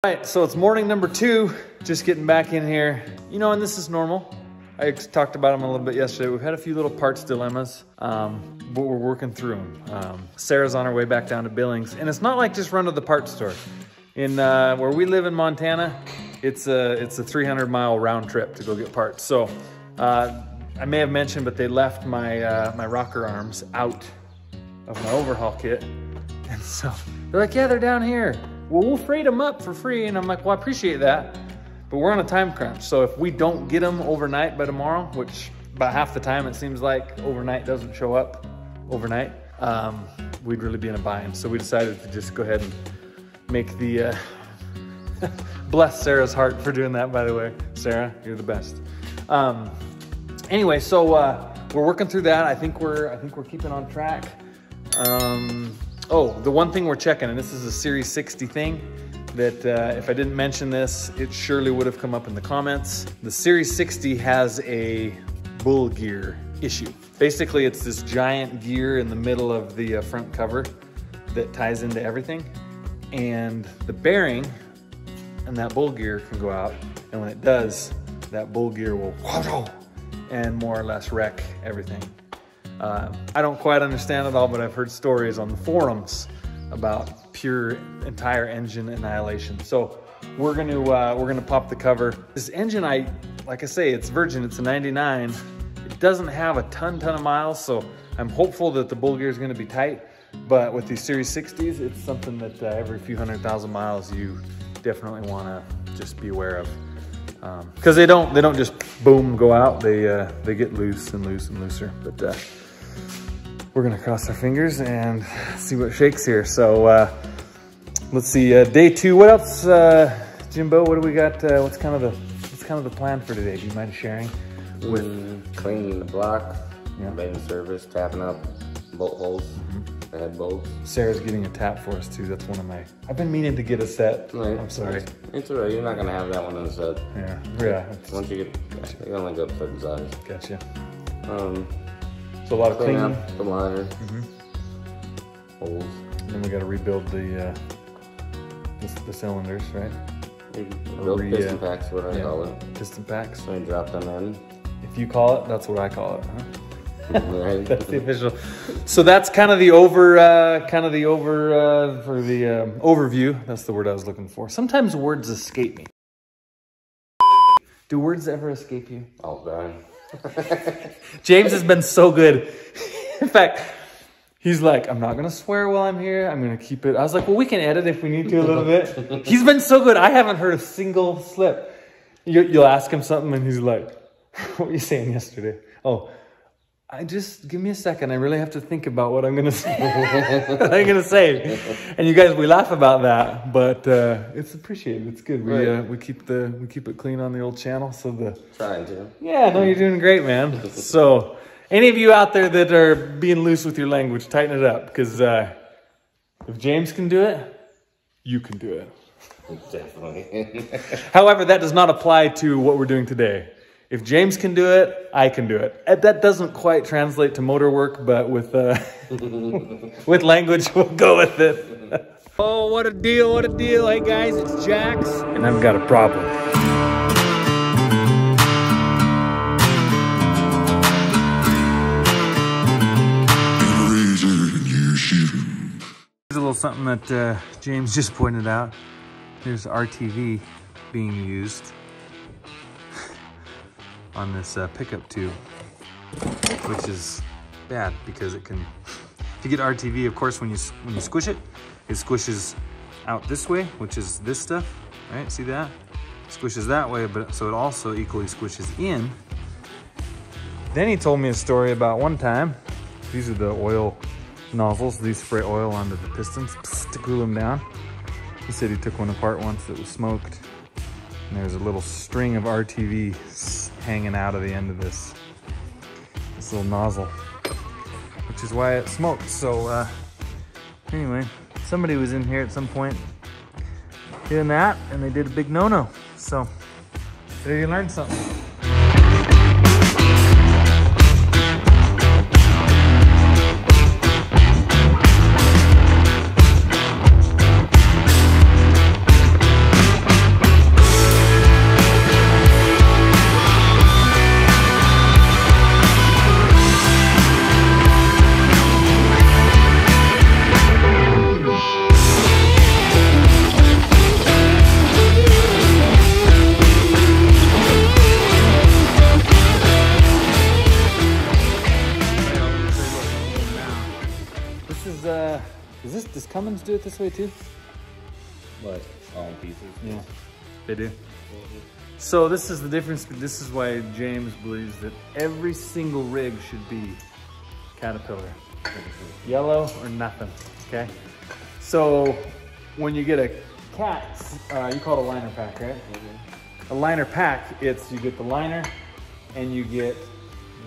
All right, so it's morning number 2, just getting back in here. You know, and this is normal. I talked about them a little bit yesterday. We've had a few little parts dilemmas, but we're working through them. Sarah's on her way back down to Billings, and it's not like just run to the parts store. In where we live in Montana, it's a 300-mile round trip to go get parts. So I may have mentioned, but they left my my rocker arms out of my overhaul kit, and so they're like, yeah, they're down here. Well, we'll freight them up for free. And I'm like, well, I appreciate that, but we're on a time crunch. So if we don't get them overnight by tomorrow, which about half the time it seems like overnight doesn't show up overnight, we'd really be in a bind. So we decided to just go ahead and make the, bless Sarah's heart for doing that, by the way. Sarah, you're the best. Anyway, so we're working through that. I think we're keeping on track. Oh, the one thing we're checking, and this is a Series 60 thing, that if I didn't mention this, it surely would have come up in the comments. The Series 60 has a bull gear issue. Basically, it's this giant gear in the middle of the front cover that ties into everything. And the bearing and that bull gear can go out. And when it does, that bull gear will and more or less wreck everything. I don't quite understand it all, but I've heard stories on the forums about pure entire engine annihilation. So we're gonna pop the cover. This engine, like I say, it's virgin. It's a 99. It doesn't have a ton of miles, so I'm hopeful that the bull gear is gonna be tight. But with these Series 60s, it's something that every few 100,000 miles you definitely wanna just be aware of. Because they don't just boom go out. They get loose and looser. But we're gonna cross our fingers and see what shakes here. So let's see, day 2. What else, Jimbo? What do we got? What's kind of the plan for today? Do you mind sharing? With cleaning the block, making service, tapping up bolt holes, the head bolts. Sarah's getting a tap for us too. That's one of my. I've been meaning to get a set. Right. I'm sorry. It's alright. You're not gonna have that one in the set. Yeah. Once you get, you only go up certain size. Gotcha. So a lot of cleaning. Up the liner. Holes. And then we got to rebuild the cylinders, right? Build piston packs, what I call it. Piston packs. So you drop them in. If you call it, that's what I call it, huh? Right. That's the official. So that's kind of the overview. That's the word I was looking for. Sometimes words escape me. Do words ever escape you? Oh, God. James has been so good. In fact, he's like, I'm not gonna swear while I'm here. I'm gonna keep it. I was like, well, we can edit if we need to a little bit. He's been so good. I haven't heard a single slip. You'll ask him something and he's like, what were you saying yesterday? Oh, give me a second. I really have to think about what I'm gonna say. And you guys, we laugh about that, but it's appreciated. It's good. We keep it clean on the old channel. So trying to. Yeah, no, you're doing great, man. So any of you out there that are being loose with your language, tighten it up, because if James can do it, you can do it. Definitely. However, that does not apply to what we're doing today. If James can do it, I can do it. That doesn't quite translate to motor work, but with with language, we'll go with it. Oh, what a deal, what a deal. Hey guys, it's Jax, and I've got a problem. Here's a little something that James just pointed out. There's RTV being used on this pickup tube, which is bad because it can, if you get RTV, of course, when you squish it, it squishes out this way, which is this stuff, right? See that? It squishes that way, but so it also equally squishes in. Then he told me a story about one time, these are the oil nozzles, these spray oil onto the pistons to cool them down. He said he took one apart once that was smoked, and there's a little string of RTV hanging out of the end of this little nozzle, which is why it smoked. So anyway, somebody was in here at some point doing that, and they did a big no-no. So there you learned something. ones do it this way too? What? All in pieces? Yeah, they do. So this is the difference. This is why James believes that every single rig should be Caterpillar. Yellow or nothing, okay? So when you get a Cat, you call it a liner pack, right? A liner pack, it's you get the liner and you get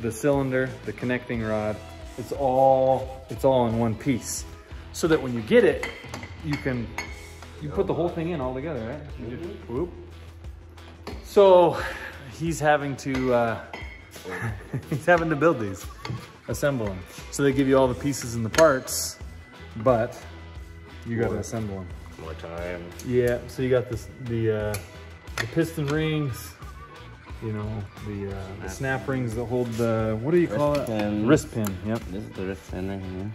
the cylinder, the connecting rod. It's all in one piece. So that when you get it, you put the whole thing in all together, right? You just whoop. So he's having to build these, assemble them. So they give you all the pieces and the parts, but you got to assemble them. More time. Yeah. So you got the piston rings, you know, the snap rings that hold the, what do you call it? Wrist pin. Yep. This is the wrist pin right here.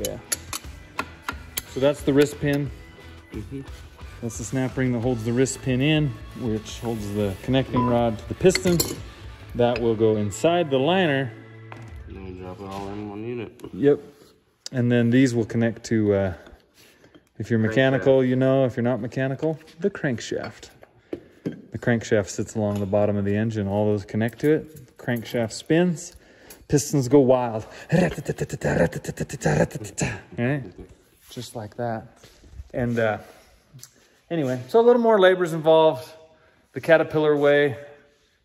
Yeah. So that's the wrist pin. That's the snap ring that holds the wrist pin in, which holds the connecting rod to the piston. That will go inside the liner. And then we drop it all in one unit. Yep. And then these will connect to, if you're mechanical, you know, if you're not mechanical, the crankshaft. The crankshaft sits along the bottom of the engine. All those connect to it. The crankshaft spins. Pistons go wild. Right? Just like that. And anyway, so a little more labor is involved. The Caterpillar way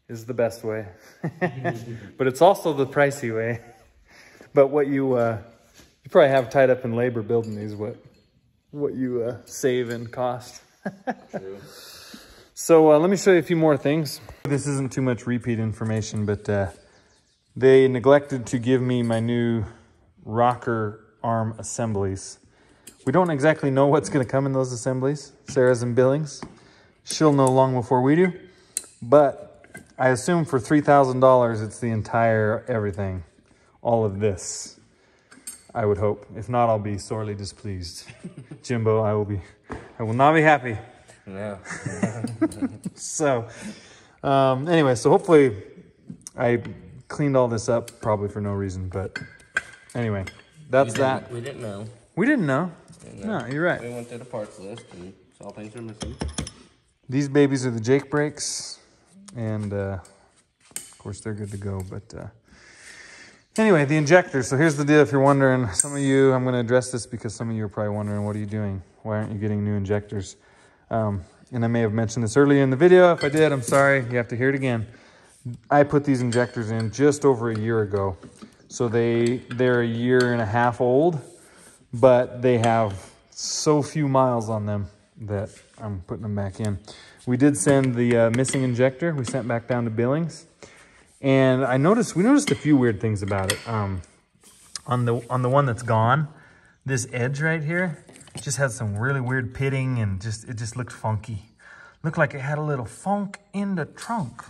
is the best way. But it's also the pricey way. But what you probably have tied up in labor building these, what you save in cost. True. So let me show you a few more things. This isn't too much repeat information, but they neglected to give me my new Rocker Arm Assemblies. We don't exactly know what's going to come in those assemblies. Sarah's in Billings. She'll know long before we do. But I assume for $3,000, it's the entire everything. All of this, I would hope. If not, I'll be sorely displeased. Jimbo, I will not be happy. Yeah. So, anyway, so hopefully I cleaned all this up, probably for no reason. But anyway, that's that. We didn't know. We didn't know. No, you're right. We went through the parts list and saw things are missing. These babies are the Jake brakes, and of course they're good to go. But anyway, the injector. So here's the deal. If you're wondering, some of you, I'm going to address this because some of you are probably wondering, what are you doing? Why aren't you getting new injectors? And I may have mentioned this earlier in the video. If I did, I'm sorry. You have to hear it again. I put these injectors in just over a year ago. So they're a year and a half old, but they have so few miles on them that I'm putting them back in. We did send the missing injector. We sent back down to Billings. And we noticed a few weird things about it. On the one that's gone, this edge right here just had some really weird pitting, and it just looked funky. Looked like it had a little funk in the trunk.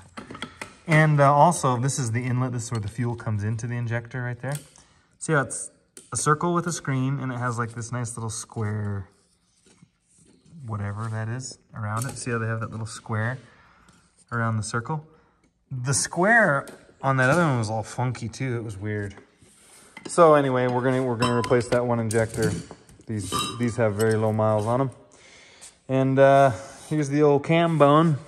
And also, this is the inlet. This is where the fuel comes into the injector right there. See how it's a circle with a screen, and it has like this nice little square, whatever that is, around it. See how they have that little square around the circle? The square on that other one was all funky too. It was weird. So anyway, we're gonna replace that one injector. These have very low miles on them. And here's the old cam bone.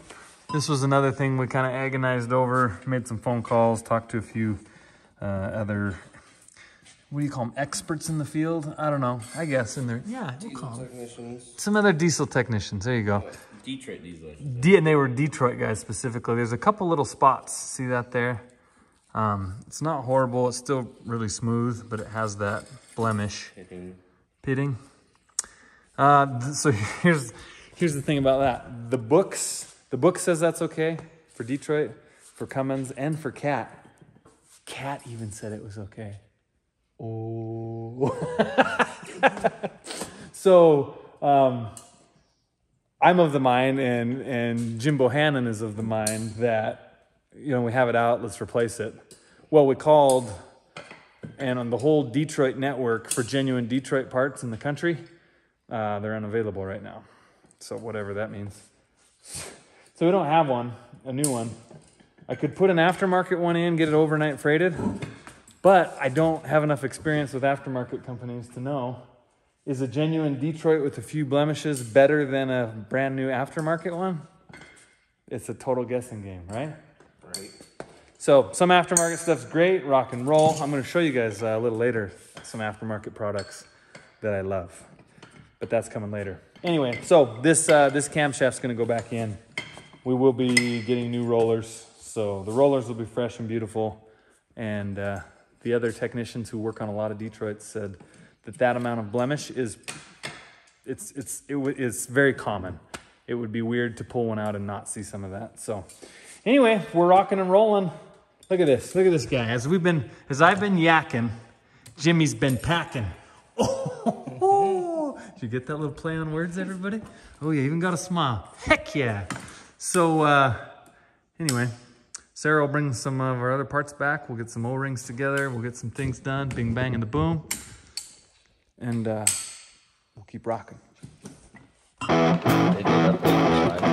This was another thing we kind of agonized over. Made some phone calls, talked to a few other, what do you call them, experts in the field? I don't know. I guess in there, yeah, we'll call them technicians. Some other diesel technicians. There you go. Detroit diesel. And they were Detroit guys specifically. There's a couple little spots. See that there? It's not horrible. It's still really smooth, but it has that blemish. Pitting. So here's the thing about that. The book says that's okay for Detroit, for Cummins, and for Cat. Cat even said it was okay. Oh. So I'm of the mind, and Jim Bohannon is of the mind that, we have it out, let's replace it. Well, we called, and on the whole Detroit network for genuine Detroit parts in the country, they're unavailable right now. So whatever that means. So we don't have one, a new one. I could put an aftermarket one in, get it overnight freighted, but I don't have enough experience with aftermarket companies to know Is a genuine Detroit with a few blemishes better than a brand new aftermarket one? It's a total guessing game, right? Right. So some aftermarket stuff's great, rock and roll. I'm going to show you guys a little later some aftermarket products that I love, but that's coming later. Anyway, so this camshaft's going to go back in. We will be getting new rollers, so the rollers will be fresh and beautiful. And the other technicians who work on a lot of Detroits said that amount of blemish is it's very common. It would be weird to pull one out and not see some of that. So anyway, we're rocking and rolling. Look at this. Look at this guy. As I've been yakking, Jimmy's been packing. Oh, did you get that little play on words, everybody? Oh, yeah, even got a smile. Heck yeah. So anyway, Sarah will bring some of our other parts back. We'll get some O-rings together. We'll get some things done. Bing, bang, and the boom. And we'll keep rocking. They did update the slide.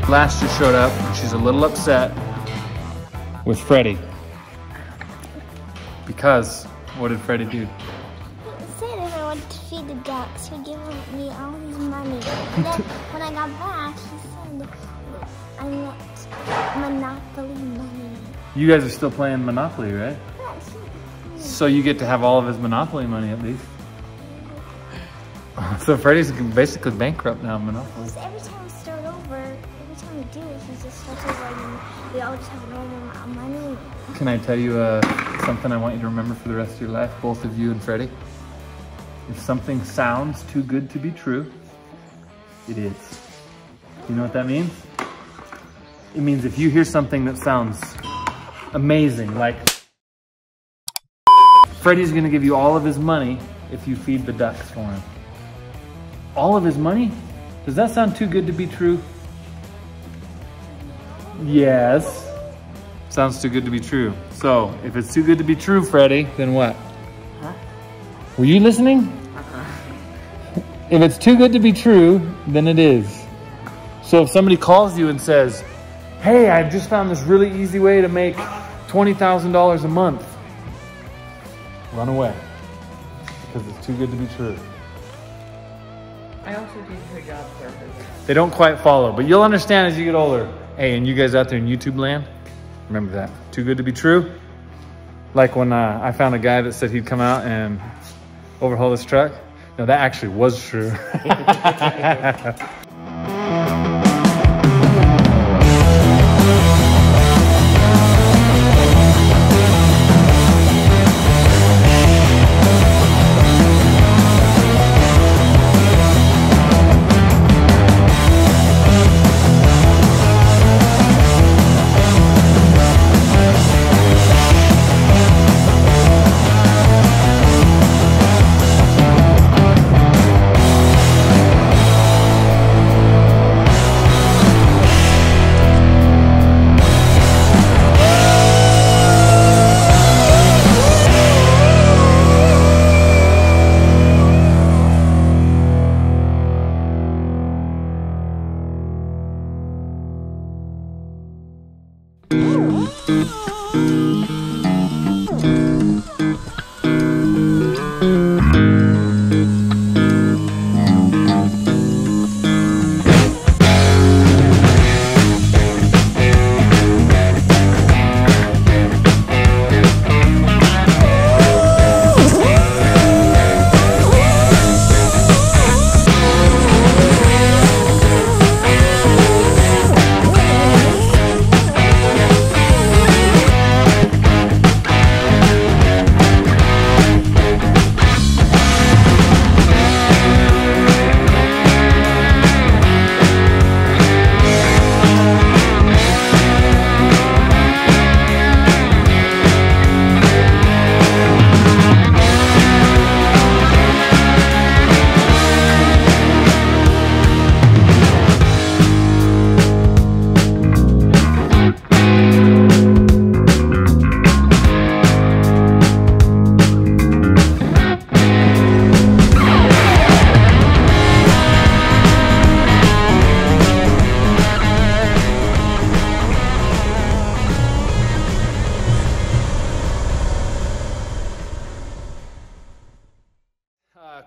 Lash just showed up and she's a little upset with Freddie. Because, what did Freddie do? He said if I wanted to feed the ducks, he'd give me all his money. And then when I got back, he said I want Monopoly money. You guys are still playing Monopoly, right? Yes. So you get to have all of his Monopoly money at least. So Freddie's basically bankrupt now in Monopoly. Because every time we start over, every time we do it, he just starts over and we all just have a normal amount of money. Can I tell you something I want you to remember for the rest of your life, both of you and Freddie? If something sounds too good to be true, it is. You know what that means? It means if you hear something that sounds amazing, like Freddie's gonna give you all of his money if you feed the ducks for him. All of his money? Does that sound too good to be true? Yes. Sounds too good to be true. So, if it's too good to be true, Freddie, then what? Huh? Were you listening? If it's too good to be true, then it is. So if somebody calls you and says, hey, I just found this really easy way to make $20,000 a month, run away. Because it's too good to be true. I also teach her job purpose. They don't quite follow, but you'll understand as you get older. Hey, and you guys out there in YouTube land, remember that. Too good to be true. Like when I found a guy that said he'd come out and overhaul his truck. No, that actually was true.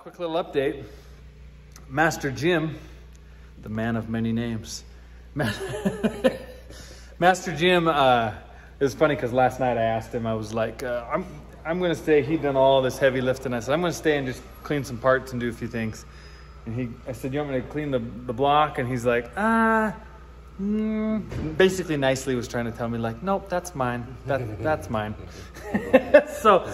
Quick little update. Master Jim, the man of many names. Master Jim, it was funny because last night I asked him, I was like, I'm going to stay. He'd done all this heavy lifting. I said, I'm going to stay and just clean some parts and do a few things. And I said, you want me to clean the block? And he's like, basically nicely was trying to tell me like, nope, that's mine. That's mine. So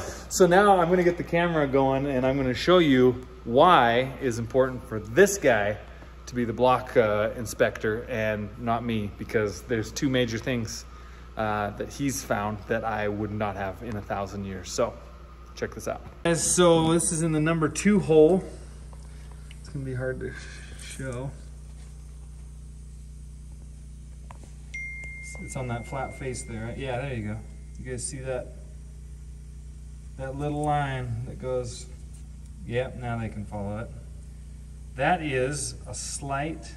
now I'm going to get the camera going and I'm going to show you why it's important for this guy to be the block inspector and not me, because there's two major things that he's found that I would not have in 1,000 years. So check this out. So this is in the number 2 hole. It's gonna be hard to show. It's on that flat face there, right? Yeah, there you go. You guys see that little line that goes, yep, now they can follow it. That is a slight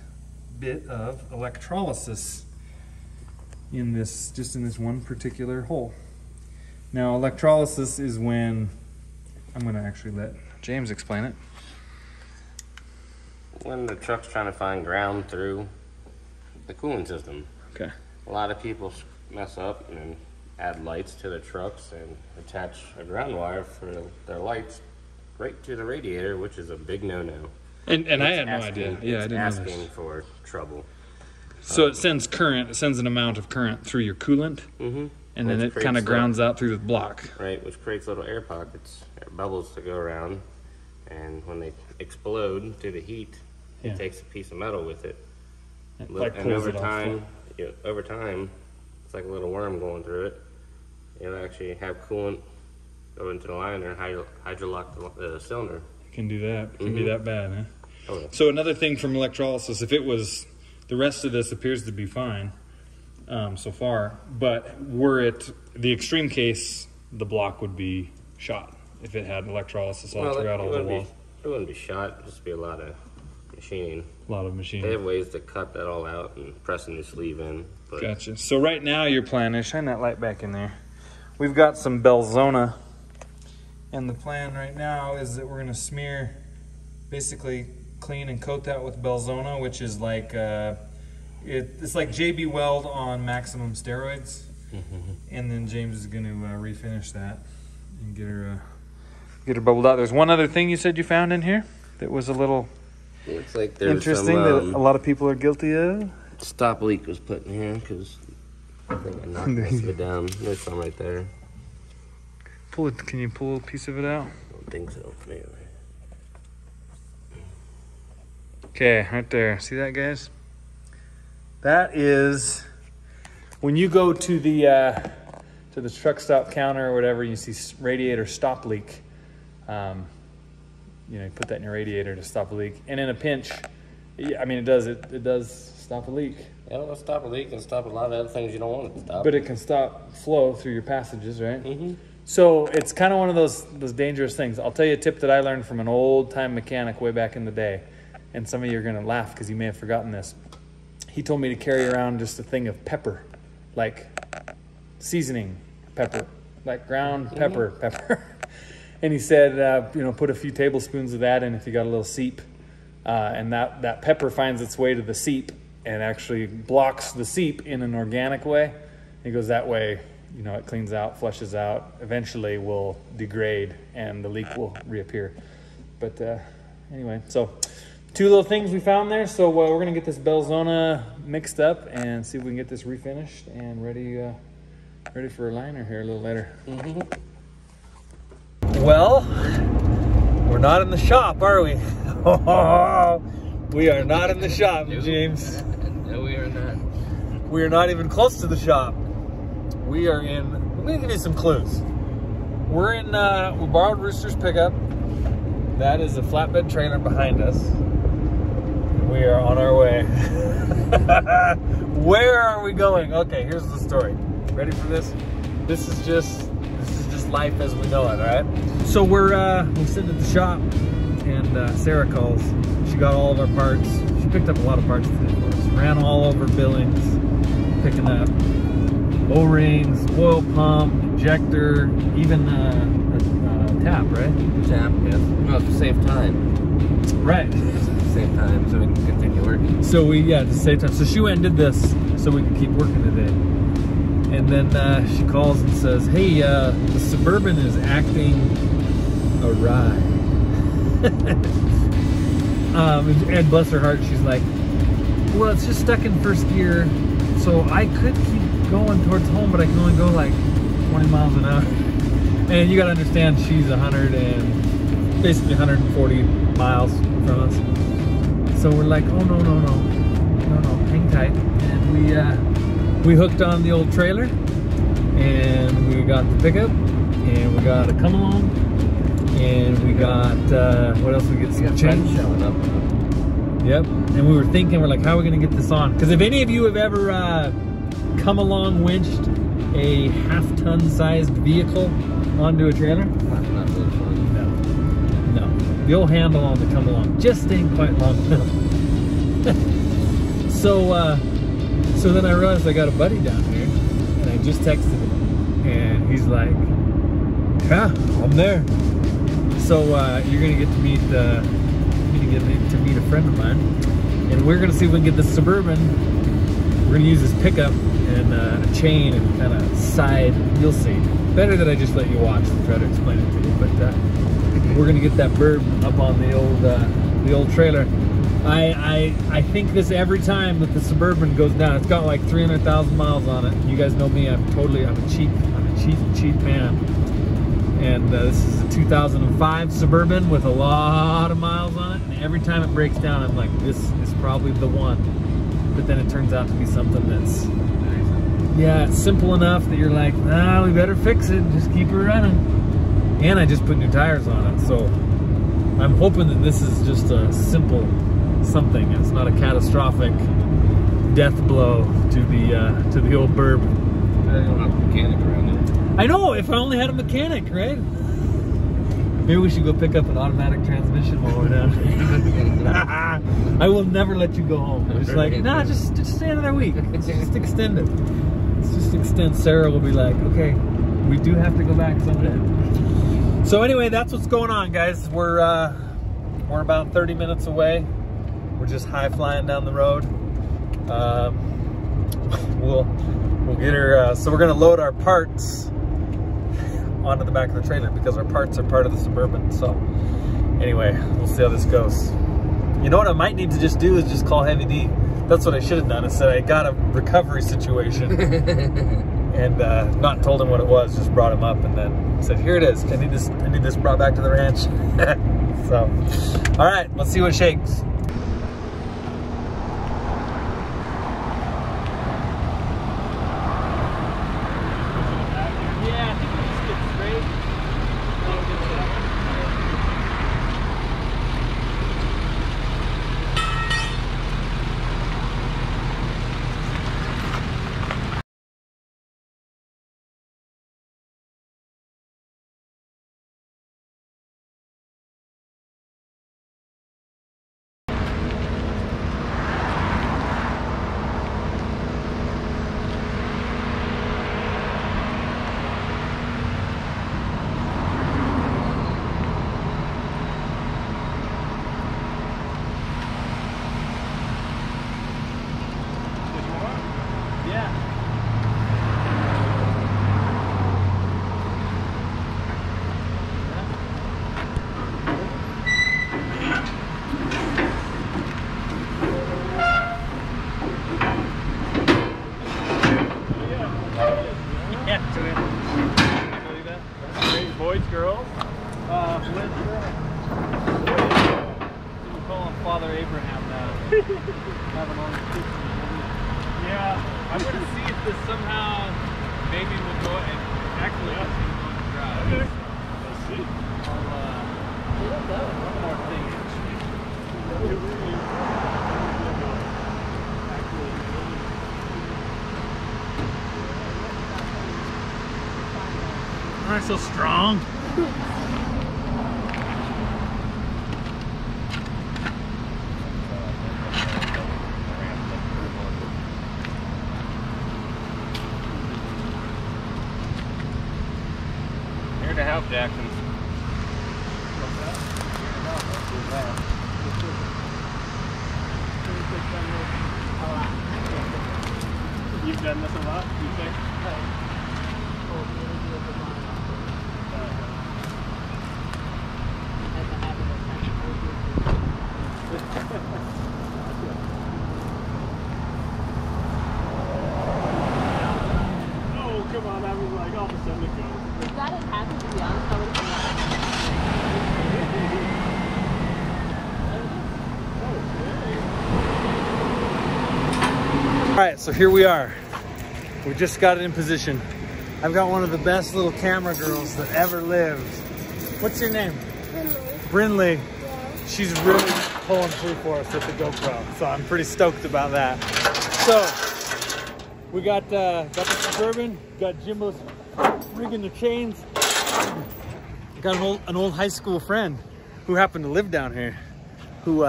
bit of electrolysis in this, just in this one particular hole. Now, electrolysis is when, I'm gonna actually let James explain it. When the truck's trying to find ground through the cooling system. Okay. A lot of people mess up and add lights to their trucks and attach a ground wire for their lights right to the radiator, which is a big no-no. And I had no idea. Yeah, I didn't know this. Asking for trouble. So it sends current, it sends an amount of current through your coolant, and then it kind of grounds out through the block. Right, which creates little air pockets, air bubbles to go around, and when they explode through the heat, it takes a piece of metal with it. And over time, it's like a little worm going through it. It'll actually have coolant go into the liner and hydrolock the cylinder. It can do that. It can be that bad, huh? Oh, yeah. So another thing from electrolysis, if it was, the rest of this appears to be fine so far, but were it the extreme case, the block would be shot if it had electrolysis all throughout all the wall. It wouldn't be shot, it'd just be a lot of machining. A lot of machining. They have ways to cut that all out and press a new sleeve in. But gotcha. So right now your plan is, shine that light back in there. We've got some Belzona, and the plan right now is that we're going to smear, basically clean and coat that with Belzona, which is like, it's like JB Weld on maximum steroids. And then James is going to refinish that and get her bubbled out. There's one other thing you said you found in here that was a little looks like there's interesting some, that a lot of people are guilty of. Stop leak was put in here because I think I knocked most of it down. There's some right there. Pull it. Can you pull a piece of it out? I don't think so. Maybe. Okay, right there. See that, guys? That is when you go to the truck stop counter or whatever. You see radiator stop leak. You know, you put that in your radiator to stop a leak, and in a pinch, I mean, it does stop a leak. Yeah, it'll stop a leak and stop a lot of other things you don't want it to stop. But it can stop flow through your passages, right? So it's kind of one of those dangerous things. I'll tell you a tip that I learned from an old-time mechanic way back in the day, and some of you are going to laugh because you may have forgotten this. He told me to carry around just a thing of pepper, like seasoning pepper, like ground pepper. And he said, you know, put a few tablespoons of that in if you got a little seep, and that pepper finds its way to the seep and actually blocks the seep in an organic way. He goes, that way, you know, it cleans out, flushes out, eventually will degrade and the leak will reappear. But anyway, so 2 little things we found there. So we're gonna get this Belzona mixed up and see if we can get this refinished and ready for a liner here a little later. Well, we're not in the shop, are we? We are not in the shop, James. No, we are not. We are not even close to the shop. We are in, I'm gonna give you some clues. We're in, we borrowed Rooster's pickup. That is a flatbed trailer behind us. We are on our way. Where are we going? Okay, here's the story. Ready for this? This is just life as we know it, all right? So we're sitting at the shop, and Sarah calls. She got all of our parts. She picked up a lot of parts today for us. Ran all over Billings, picking up O-rings, oil pump, injector, even tap, right? Tap, yes. No, to save time. Right. Save time so we can continue working. So to save time. So she went and did this so we could keep working today. And then she calls and says, hey, the Suburban is acting awry. And bless her heart, she's like, well, it's just stuck in first gear, so I could keep going towards home, but I can only go like 20 miles an hour. And you gotta understand, she's basically 140 miles from us. So we're like, oh no, hang tight. And we hooked on the old trailer, and we got the pickup, and we got a come along, and we got what else? We get some chains showing up. Yep. And we were thinking, we're like, how are we gonna get this on? Because if any of you have ever come along winched a half-ton sized vehicle onto a trailer, not really fun. No. The old handle on the come along just ain't quite long enough. So then I realized I got a buddy down here, and I just texted him, and he's like, yeah, I'm there. So you're gonna get to meet a friend of mine, and we're gonna see if we can get this Suburban. We're gonna use this pickup and a chain and kind of side. You'll see. Better that I just let you watch and try to explain it to you. But we're gonna get that burb up on the old trailer. I think this every time that the Suburban goes down. It's got like 300,000 miles on it. You guys know me. I'm a cheap man. And this is a 2005 Suburban with a lot of miles on it. And every time it breaks down, I'm like, this is probably the one. But then it turns out to be something that's, yeah, it's simple enough that you're like, nah, we better fix it and just keep it running. And I just put new tires on it. So I'm hoping that this is just a simple something. It's not a catastrophic death blow to the old burb. I don't have a mechanic around it. I know, if I only had a mechanic, right? Maybe we should go pick up an automatic transmission while we're down. I will never let you go home. It's like, nah, just stay another week. Let's just extend it. Let's just extend. Sarah will be like, okay, we do have to go back someday. So anyway, that's what's going on, guys. We're about 30 minutes away. We're just high flying down the road. We'll get her. So we're gonna load our parts onto the back of the trailer because our parts are part of the Suburban. So anyway, we'll see how this goes. You know what I might need to just do is just call Heavy D. That's what I should have done. I said I got a recovery situation and not told him what it was, just brought him up and then said, here it is. I need this brought back to the ranch. So, all right, let's see what shakes. Yeah, I'm gonna see if this somehow maybe will go and actually going to drive. Okay. Let's see. One more thing. Aren't so strong. Here to help, Jackson. You've done this a lot, you think? Oh, come on, I was like, all of a sudden it goes. If that had happened, to be honest, I would have All right, so here we are. We just got it in position. I've got one of the best little camera girls that ever lived. What's your name? Brinley. Yeah. She's really pulling through for us with the GoPro, so I'm pretty stoked about that. So we got the Suburban, got Jimbo's rigging the chains. Got an old high school friend who happened to live down here, who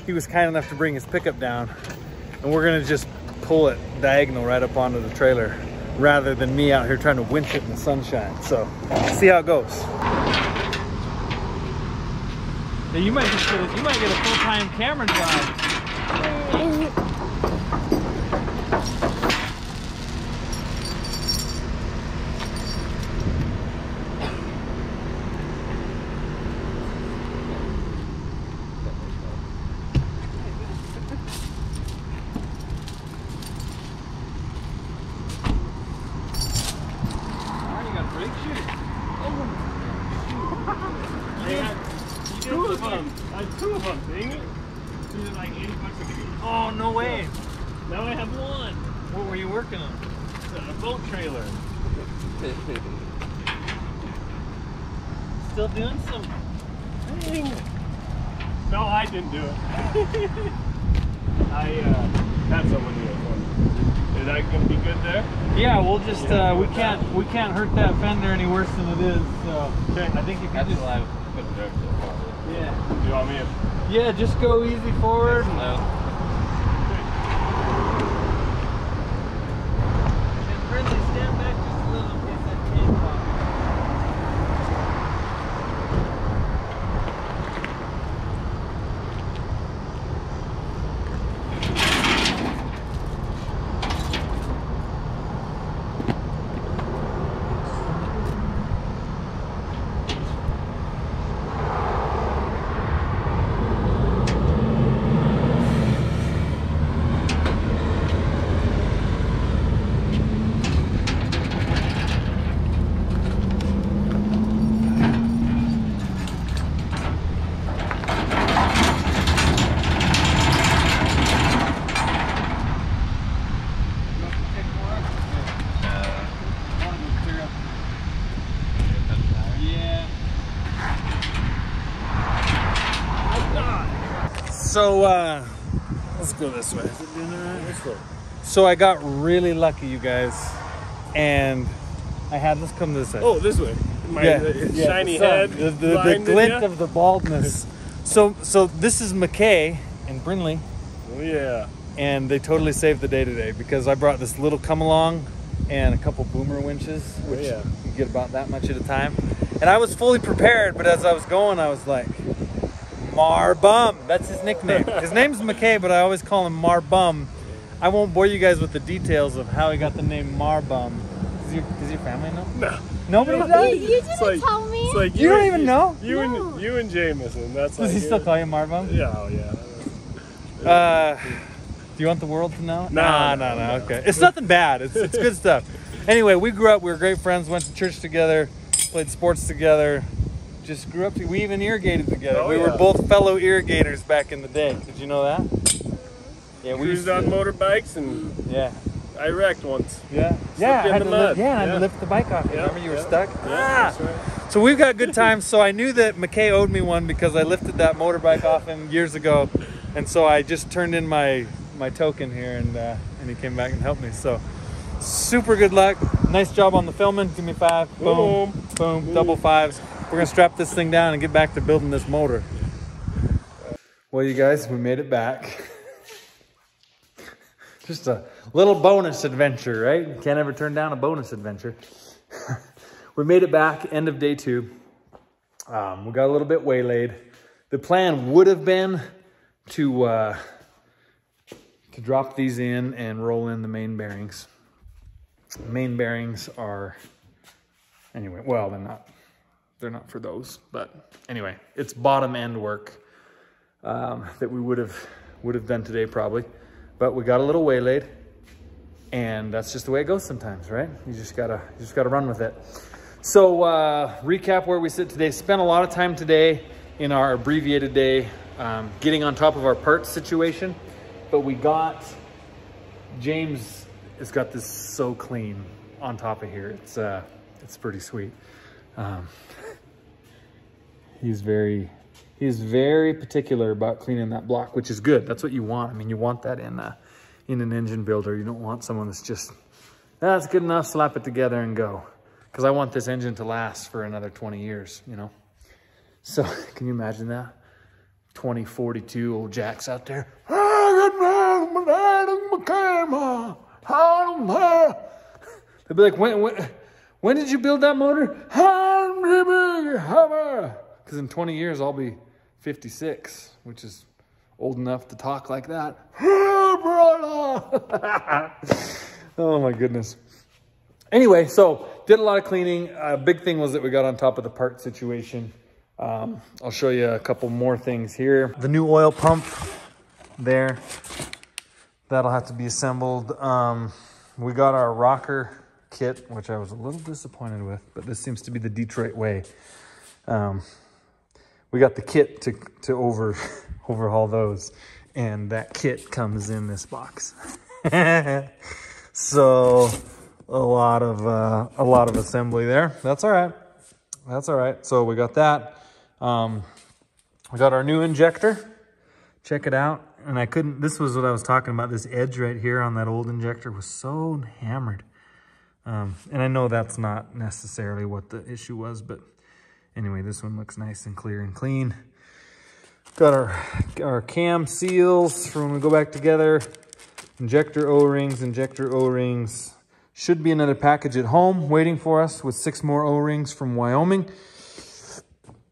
he was kind enough to bring his pickup down, and we're gonna just pull it diagonal right up onto the trailer rather than me out here trying to winch it in the sunshine. So see how it goes. Now you might get a full-time camera job. Two of them, dang it. These are like 80 bucks a piece. Oh, no way. Now I have one. What were you working on? It's a boat trailer. Still doing some... Dang it. No, I didn't do it. I had someone do it for me. Is that gonna be good there? Yeah, we'll just we can't hurt that fender any worse than it is. So Okay. I think if you just Do you want me to? just go easy forward. No. And Brinley, stand back just a little in case that chain pops. So let's go this way. Is it doing it right? This way. So I got really lucky, you guys, and I had this come this way. Oh, this way. My shiny head. The glint of the baldness. So this is McKay and Brinley. Oh yeah. And they totally saved the day today because I brought this little come along and a couple boomer winches, which you get about that much at a time. And I was fully prepared, but as I was going, I was like, Marbum. That's his nickname. His name's McKay, but I always call him Marbum. I won't bore you guys with the details of how he got the name Marbum. Does your family know? No. Nobody does? You didn't tell me. It's like you don't even know? You and Jameson. That's Does he still call you Marbum? Yeah, oh yeah. Do you want the world to know? No. Okay. It's nothing bad. It's good stuff. Anyway, we grew up. We were great friends. Went to church together. Played sports together. Just grew up. We even irrigated together. Oh, we were both fellow irrigators back in the day. Did you know that? Yeah, we used on motorbikes and I wrecked once. Yeah. I had to lift the bike off. Remember you were stuck? Yeah, that's right. So we've got good times. So I knew that McKay owed me one because I lifted that motorbike off him years ago, and so I just turned in my token here, and he came back and helped me. So super good luck. Nice job on the filming. Give me 5. Boom. Boom. Double 5s. We're gonna strap this thing down and get back to building this motor. Well, you guys, we made it back. Just a little bonus adventure, right? You can't ever turn down a bonus adventure. We made it back, end of day 2. We got a little bit waylaid. The plan would have been to drop these in and roll in the main bearings. The main bearings are, anyway, well, they're not for those, but anyway, it's bottom end work that we would have done today probably, but we got a little waylaid, and that's just the way it goes sometimes, right? You just gotta run with it. So recap where we sit today. Spent a lot of time today in our abbreviated day getting on top of our parts situation, but James has got this so clean on top of here. It's pretty sweet. He's very particular about cleaning that block, which is good. That's what you want. I mean, you want that in an engine builder. You don't want someone that's just, that's good enough, slap it together and go. Because I want this engine to last for another 20 years, you know? So, can you imagine that? 2042 old Jack's out there. They'll be like, when did you build that motor? Because in 20 years, I'll be 56, which is old enough to talk like that. Oh my goodness. Anyway, so did a lot of cleaning. Big thing was that we got on top of the part situation. I'll show you a couple more things here. The new oil pump there, that'll have to be assembled. We got our rocker kit, which I was a little disappointed with, but this seems to be the Detroit way. We got the kit to overhaul those, and that kit comes in this box. So a lot of assembly there. That's all right. That's all right. So we got that. We got our new injector. Check it out. And this was what I was talking about. This edge right here on that old injector was so hammered. And I know that's not necessarily what the issue was, but anyway, this one looks nice and clear and clean. Got our cam seals for when we go back together. Injector O-rings. Should be another package at home waiting for us with 6 more O-rings from Wyoming.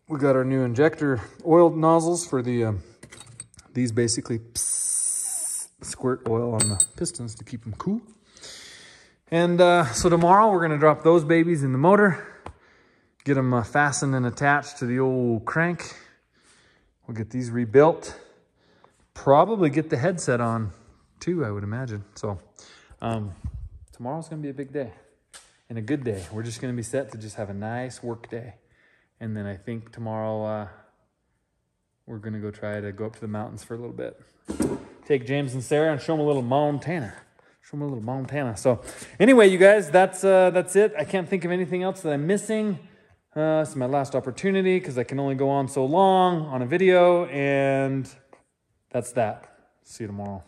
We got our new injector oil nozzles for these basically squirt oil on the pistons to keep them cool. And so tomorrow we're gonna drop those babies in the motor, get them fastened and attached to the old crank. We'll get these rebuilt. Probably get the headset on too, I would imagine. So tomorrow's gonna be a big day and a good day. We're just gonna be set to just have a nice work day. And then I think tomorrow we're gonna go try to go up to the mountains for a little bit. Take James and Sarah and show them a little Montana. So anyway, you guys, that's it. I can't think of anything else that I'm missing. It's my last opportunity because I can only go on so long on a video, and that's that. See you tomorrow.